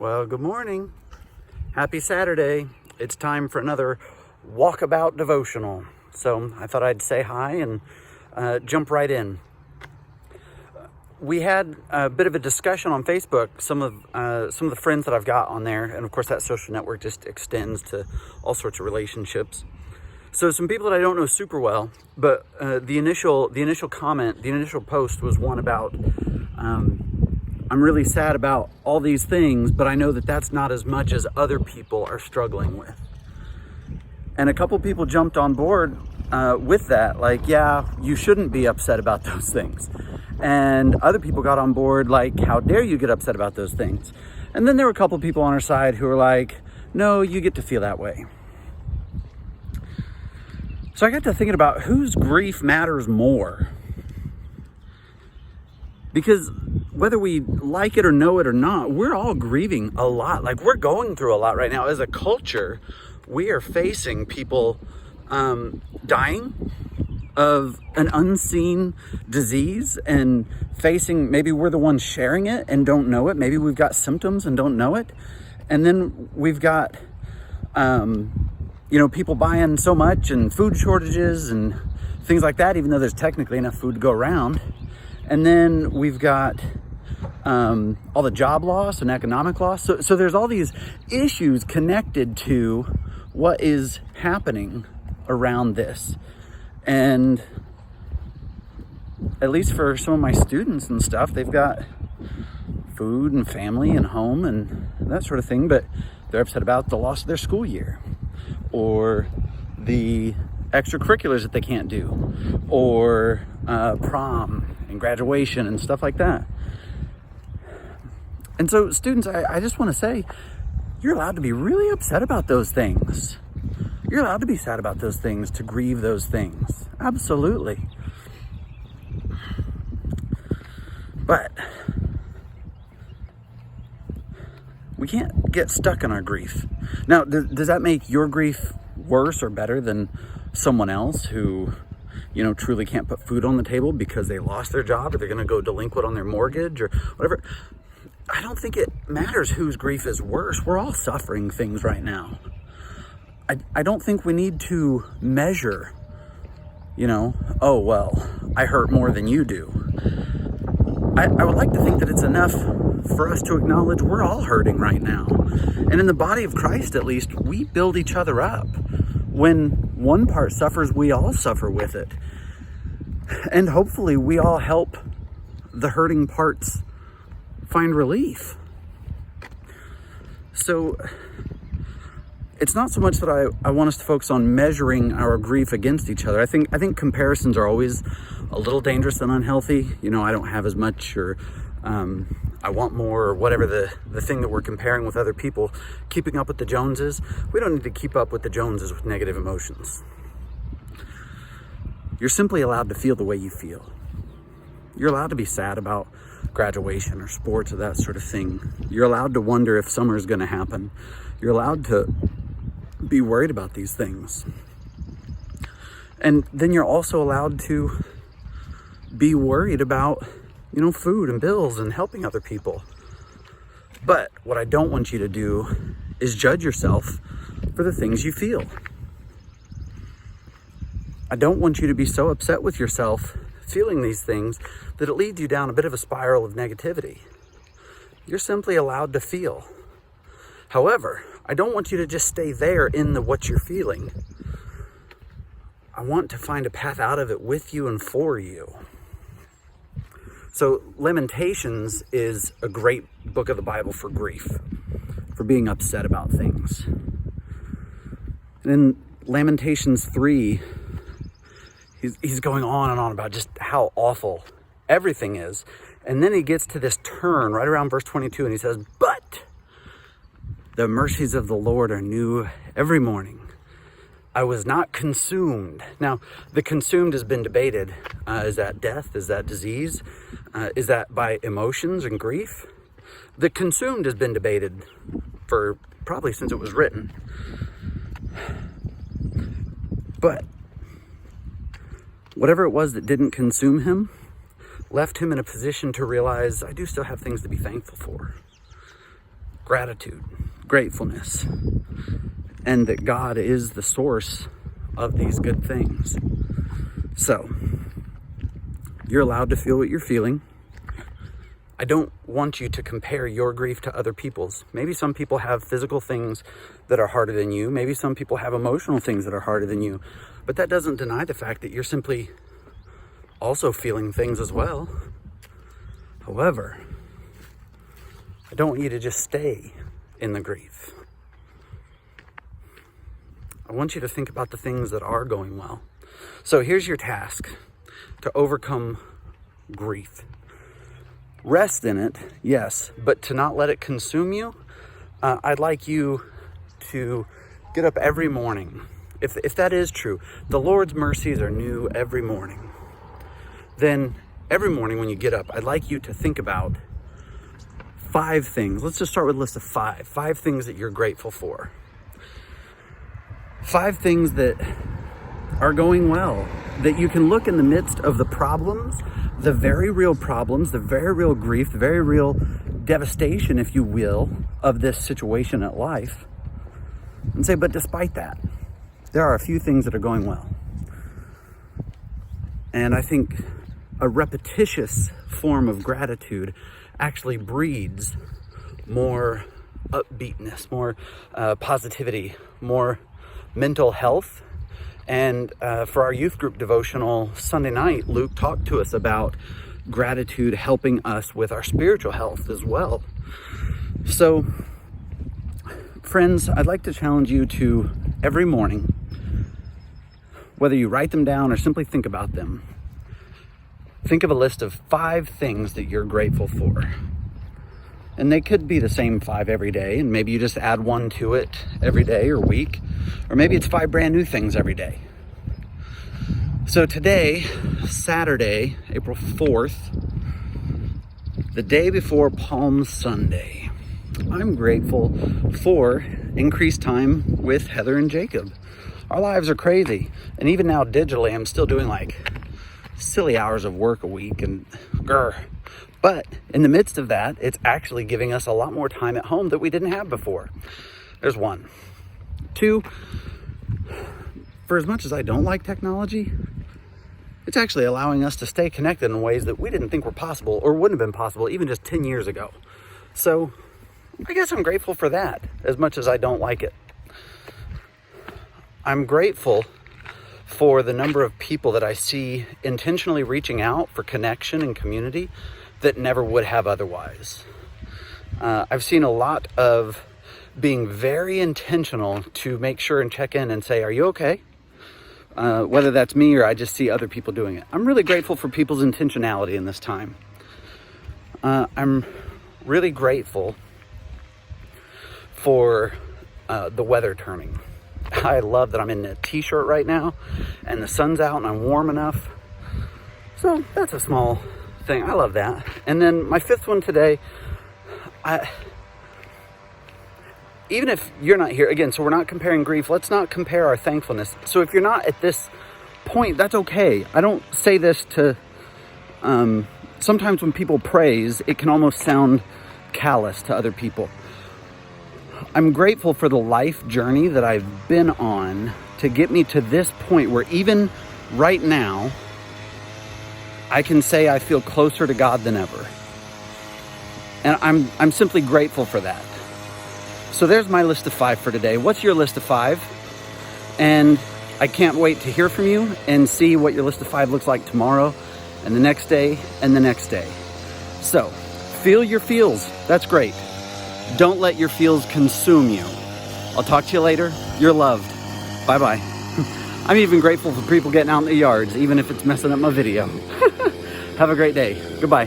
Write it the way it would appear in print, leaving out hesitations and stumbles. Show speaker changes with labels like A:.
A: Well, good morning. Happy Saturday. It's time for another walkabout devotional. So I thought I'd say hi and jump right in. We had a bit of a discussion on Facebook. Some of the friends that I've got on there, and of course that social network just extends to all sorts of relationships. So some people that I don't know super well, but the initial comment, the initial post was one about I'm really sad about all these things, but I know that that's not as much as other people are struggling with. And a couple people jumped on board with that, like, yeah, you shouldn't be upset about those things. And other people got on board like, how dare you get upset about those things? And then there were a couple people on our side who were like, no, you get to feel that way. So I got to thinking about whose grief matters more. Because whether we like it or know it or not, we're all grieving a lot. Like, we're going through a lot right now. As a culture, we are facing people dying of an unseen disease and facing, maybe we're the ones sharing it and don't know it. Maybe we've got symptoms and don't know it. And then we've got, people buying so much and food shortages and things like that, even though there's technically enough food to go around. And then we've got all the job loss and economic loss. So there's all these issues connected to what is happening around this. And at least for some of my students and stuff, they've got food and family and home and that sort of thing, but they're upset about the loss of their school year or the extracurriculars that they can't do or prom and graduation and stuff like that. And so students, I just want to say, you're allowed to be really upset about those things. You're allowed to be sad about those things, to grieve those things. Absolutely. But we can't get stuck in our grief. Now, does that make your grief worse or better than someone else who, truly can't put food on the table because they lost their job or they're going to go delinquent on their mortgage or whatever? I don't think it matters whose grief is worse. We're all suffering things right now. I don't think we need to measure, oh, well, I hurt more than you do. I would like to think that it's enough for us to acknowledge we're all hurting right now. And in the body of Christ, at least, we build each other up. When one part suffers, we all suffer with it. And hopefully we all help the hurting parts find relief. So it's not so much that I want us to focus on measuring our grief against each other. I think comparisons are always a little dangerous and unhealthy. I don't have as much, or I want more, or whatever the thing that we're comparing with other people. Keeping up with the Joneses. We don't need to keep up with the Joneses with negative emotions. You're simply allowed to feel the way you feel. You're allowed to be sad about graduation or sports or that sort of thing. You're allowed to wonder if summer is going to happen. You're allowed to be worried about these things. And then you're also allowed to be worried about, food and bills and helping other people. But what I don't want you to do is judge yourself for the things you feel. I don't want you to be so upset with yourself feeling these things that it leads you down a bit of a spiral of negativity. You're simply allowed to feel. However, I don't want you to just stay there in what you're feeling. I want to find a path out of it with you and for you. So Lamentations is a great book of the Bible for grief, for being upset about things. And in Lamentations 3, he's going on and on about just how awful everything is. And then he gets to this turn right around verse 22 and he says, but the mercies of the Lord are new every morning. I was not consumed. Now, the consumed has been debated. Is that death? Is that disease? Is that by emotions and grief? The consumed has been debated for probably since it was written. But whatever it was that didn't consume him left him in a position to realize, I do still have things to be thankful for. gratitude, gratefulness, and that God is the source of these good things. So, you're allowed to feel what you're feeling. I don't want you to compare your grief to other people's. Maybe some people have physical things that are harder than you. Maybe some people have emotional things that are harder than you. But that doesn't deny the fact that you're simply also feeling things as well. However, I don't want you to just stay in the grief. I want you to think about the things that are going well. So here's your task to overcome grief. Rest in it, yes, but to not let it consume you. I'd like you to get up every morning. If that is true, the Lord's mercies are new every morning. Then every morning when you get up, I'd like you to think about 5 things. Let's just start with a list of 5. 5 things that you're grateful for. 5 things that are going well, that you can look in the midst of the problems, the very real problems, the very real grief, the very real devastation, if you will, of this situation at life, and say, but despite that, there are a few things that are going well. And I think a repetitious form of gratitude actually breeds more upbeatness, more positivity, more mental health. And for our youth group devotional Sunday night, Luke talked to us about gratitude helping us with our spiritual health as well. So, friends, I'd like to challenge you to every morning, whether you write them down or simply think about them, think of a list of 5 things that you're grateful for. And they could be the same 5 every day, and maybe you just add 1 to it every day or week, or maybe it's 5 brand new things every day. So today, Saturday, April 4th, the day before Palm Sunday, I'm grateful for increased time with Heather and Jacob. Our lives are crazy, and even now digitally, I'm still doing like silly hours of work a week, and but in the midst of that, it's actually giving us a lot more time at home that we didn't have before. There's 1. 2, for as much as I don't like technology, it's actually allowing us to stay connected in ways that we didn't think were possible or wouldn't have been possible even just 10 years ago. So I guess I'm grateful for that as much as I don't like it. I'm grateful for the number of people that I see intentionally reaching out for connection and community that never would have otherwise. I've seen a lot of being very intentional to make sure and check in and say, are you okay? Whether that's me or I just see other people doing it. I'm really grateful for people's intentionality in this time. I'm really grateful for the weather turning. I love that I'm in a t-shirt right now and the sun's out and I'm warm enough. So that's a small thing. I love that. And then my 5th one today, even if you're not here, again, so we're not comparing grief, let's not compare our thankfulness. So if you're not at this point, that's okay. I don't say this to, sometimes when people praise, it can almost sound callous to other people. I'm grateful for the life journey that I've been on to get me to this point where even right now, I can say I feel closer to God than ever. And I'm simply grateful for that. So there's my list of 5 for today. What's your list of 5? And I can't wait to hear from you and see what your list of 5 looks like tomorrow and the next day and the next day. So feel your feels. That's great. Don't let your feels consume you. I'll talk to you later. You're loved. Bye-bye. I'm even grateful for people getting out in the yards, even if it's messing up my video. Have a great day. Goodbye.